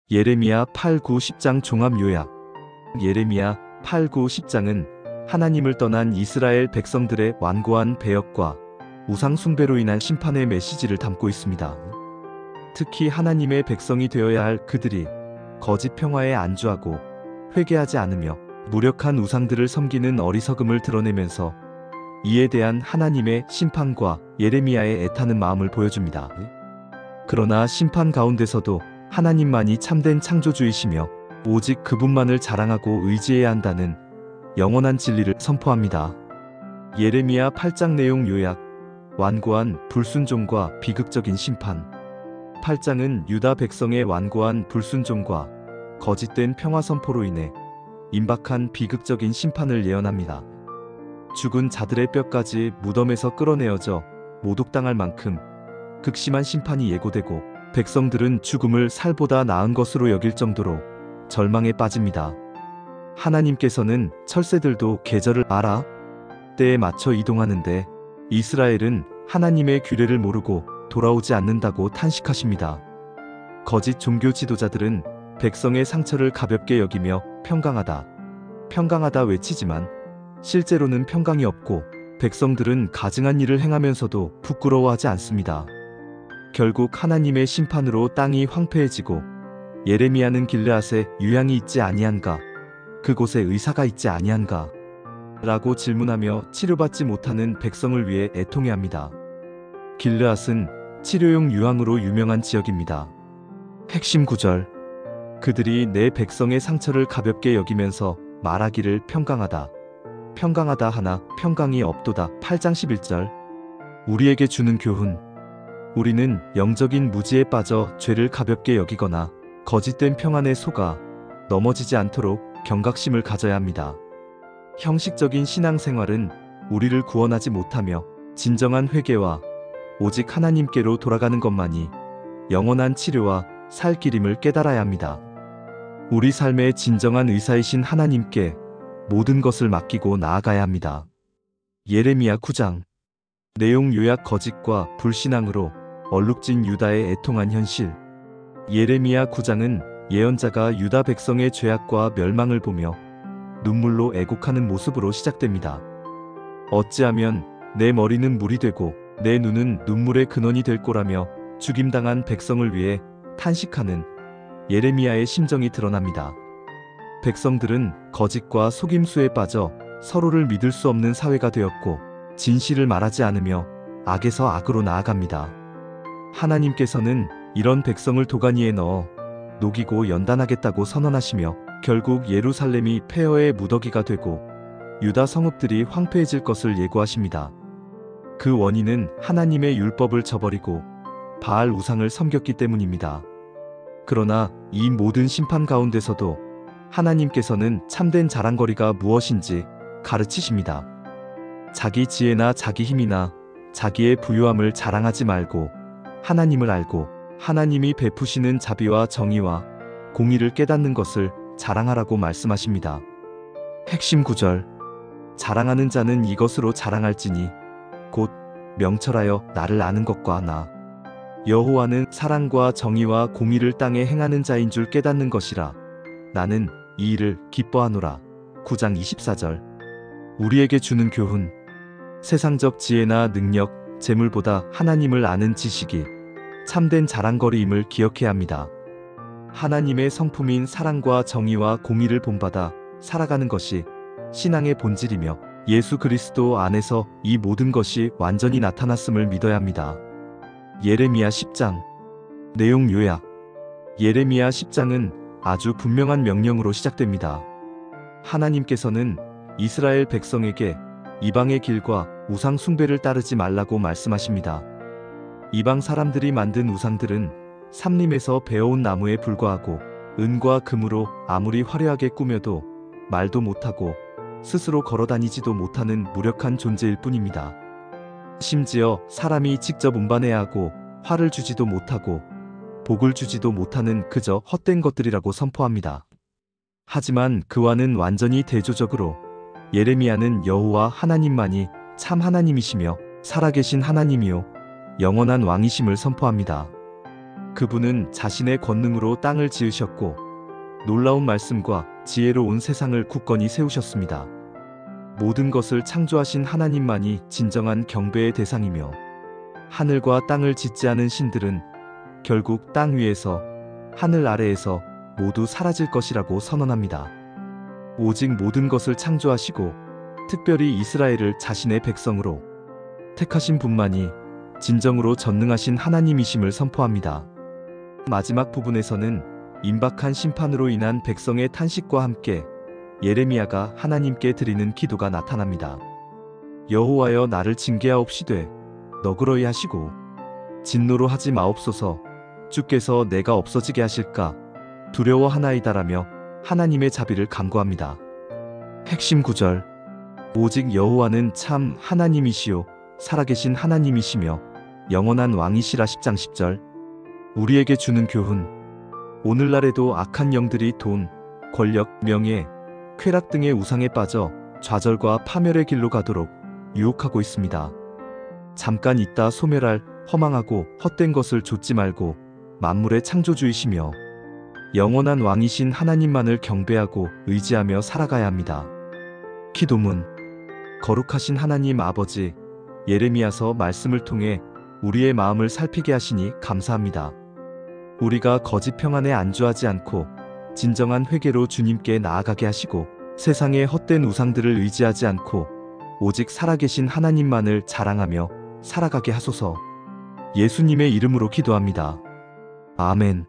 예레미야 8, 9, 10장 종합 요약. 예레미야 8, 9, 10장은 하나님을 떠난 이스라엘 백성들의 완고한 배역과 우상 숭배로 인한 심판의 메시지를 담고 있습니다. 특히 하나님의 백성이 되어야 할 그들이 거짓 평화에 안주하고 회개하지 않으며 무력한 우상들을 섬기는 어리석음을 드러내면서 이에 대한 하나님의 심판과 예레미야의 애타는 마음을 보여줍니다. 그러나 심판 가운데서도 하나님만이 참된 창조주이시며 오직 그분만을 자랑하고 의지해야 한다는 영원한 진리를 선포합니다. 예레미야 8장 내용 요약. 완고한 불순종과 비극적인 심판. 8장은 유다 백성의 완고한 불순종과 거짓된 평화 선포로 인해 임박한 비극적인 심판을 예언합니다. 죽은 자들의 뼈까지 무덤에서 끌어내어져 모독당할 만큼 극심한 심판이 예고되고 백성들은 죽음을 살보다 나은 것으로 여길 정도로 절망에 빠집니다. 하나님께서는 철새들도 계절을 알아 때에 맞춰 이동하는데 이스라엘은 하나님의 규례를 모르고 돌아오지 않는다고 탄식하십니다. 거짓 종교 지도자들은 백성의 상처를 가볍게 여기며 평강하다, 평강하다 외치지만 실제로는 평강이 없고 백성들은 가증한 일을 행하면서도 부끄러워하지 않습니다. 결국 하나님의 심판으로 땅이 황폐해지고 예레미야는 길르앗에 유향이 있지 아니한가, 그곳에 의사가 있지 아니한가 라고 질문하며 치료받지 못하는 백성을 위해 애통해합니다. 길르앗은 치료용 유황으로 유명한 지역입니다. 핵심 구절. 그들이 내 백성의 상처를 가볍게 여기면서 말하기를 평강하다, 평강하다 하나 평강이 없도다. 8장 11절. 우리에게 주는 교훈. 우리는 영적인 무지에 빠져 죄를 가볍게 여기거나 거짓된 평안에 속아 넘어지지 않도록 경각심을 가져야 합니다. 형식적인 신앙생활은 우리를 구원하지 못하며 진정한 회개와 오직 하나님께로 돌아가는 것만이 영원한 치료와 살 길임을 깨달아야 합니다. 우리 삶의 진정한 의사이신 하나님께 모든 것을 맡기고 나아가야 합니다. 예레미야 9장. 내용 요약. 거짓과 불신앙으로 얼룩진 유다의 애통한 현실. 예레미야 9장은 예언자가 유다 백성의 죄악과 멸망을 보며 눈물로 애곡하는 모습으로 시작됩니다. 어찌하면 내 머리는 물이 되고 내 눈은 눈물의 근원이 될 거라며 죽임당한 백성을 위해 탄식하는 예레미야의 심정이 드러납니다. 백성들은 거짓과 속임수에 빠져 서로를 믿을 수 없는 사회가 되었고 진실을 말하지 않으며 악에서 악으로 나아갑니다. 하나님께서는 이런 백성을 도가니에 넣어 녹이고 연단하겠다고 선언하시며 결국 예루살렘이 폐허의 무더기가 되고 유다 성읍들이 황폐해질 것을 예고하십니다. 그 원인은 하나님의 율법을 저버리고 바알 우상을 섬겼기 때문입니다. 그러나 이 모든 심판 가운데서도 하나님께서는 참된 자랑거리가 무엇인지 가르치십니다. 자기 지혜나 자기 힘이나 자기의 부유함을 자랑하지 말고 하나님을 알고 하나님이 베푸시는 자비와 정의와 공의를 깨닫는 것을 자랑하라고 말씀하십니다. 핵심 구절. 자랑하는 자는 이것으로 자랑할지니 곧 명철하여 나를 아는 것과 나 여호와는 사랑과 정의와 공의를 땅에 행하는 자인 줄 깨닫는 것이라. 나는 이 일을 기뻐하노라. 9장 24절. 우리에게 주는 교훈. 세상적 지혜나 능력, 재물보다 하나님을 아는 지식이 참된 자랑거리임을 기억해야 합니다. 하나님의 성품인 사랑과 정의와 공의를 본받아 살아가는 것이 신앙의 본질이며 예수 그리스도 안에서 이 모든 것이 완전히 나타났음을 믿어야 합니다. 예레미야 10장. 내용 요약. 예레미야 10장은 아주 분명한 명령으로 시작됩니다. 하나님께서는 이스라엘 백성에게 이방의 길과 우상 숭배를 따르지 말라고 말씀하십니다. 이방 사람들이 만든 우상들은 삼림에서 베어온 나무에 불과하고 은과 금으로 아무리 화려하게 꾸며도 말도 못하고 스스로 걸어다니지도 못하는 무력한 존재일 뿐입니다. 심지어 사람이 직접 운반해야 하고 화를 주지도 못하고 복을 주지도 못하는 그저 헛된 것들이라고 선포합니다. 하지만 그와는 완전히 대조적으로 예레미야는 여호와 하나님만이 참 하나님이시며 살아계신 하나님이요 영원한 왕이심을 선포합니다. 그분은 자신의 권능으로 땅을 지으셨고 놀라운 말씀과 지혜로 온 세상을 굳건히 세우셨습니다. 모든 것을 창조하신 하나님만이 진정한 경배의 대상이며 하늘과 땅을 짓지 않은 신들은 결국 땅 위에서 하늘 아래에서 모두 사라질 것이라고 선언합니다. 오직 모든 것을 창조하시고 특별히 이스라엘을 자신의 백성으로 택하신 분만이 진정으로 전능하신 하나님이심을 선포합니다. 마지막 부분에서는 임박한 심판으로 인한 백성의 탄식과 함께 예레미야가 하나님께 드리는 기도가 나타납니다. 여호와여, 나를 징계하옵시되 너그러이 하시고 진노로 하지 마옵소서. 주께서 내가 없어지게 하실까 두려워하나이다라며 하나님의 자비를 간구합니다. 핵심 구절. 오직 여호와는 참 하나님이시요 살아계신 하나님이시며 영원한 왕이시라. 10장 10절. 우리에게 주는 교훈. 오늘날에도 악한 영들이 돈, 권력, 명예, 쾌락 등의 우상에 빠져 좌절과 파멸의 길로 가도록 유혹하고 있습니다. 잠깐 있다 소멸할 허망하고 헛된 것을 좇지 말고 만물의 창조주이시며 영원한 왕이신 하나님만을 경배하고 의지하며 살아가야 합니다. 기도문. 거룩하신 하나님 아버지, 예레미야서 말씀을 통해 우리의 마음을 살피게 하시니 감사합니다. 우리가 거짓 평안에 안주하지 않고 진정한 회개로 주님께 나아가게 하시고 세상의 헛된 우상들을 의지하지 않고 오직 살아계신 하나님만을 자랑하며 살아가게 하소서. 예수님의 이름으로 기도합니다. 아멘.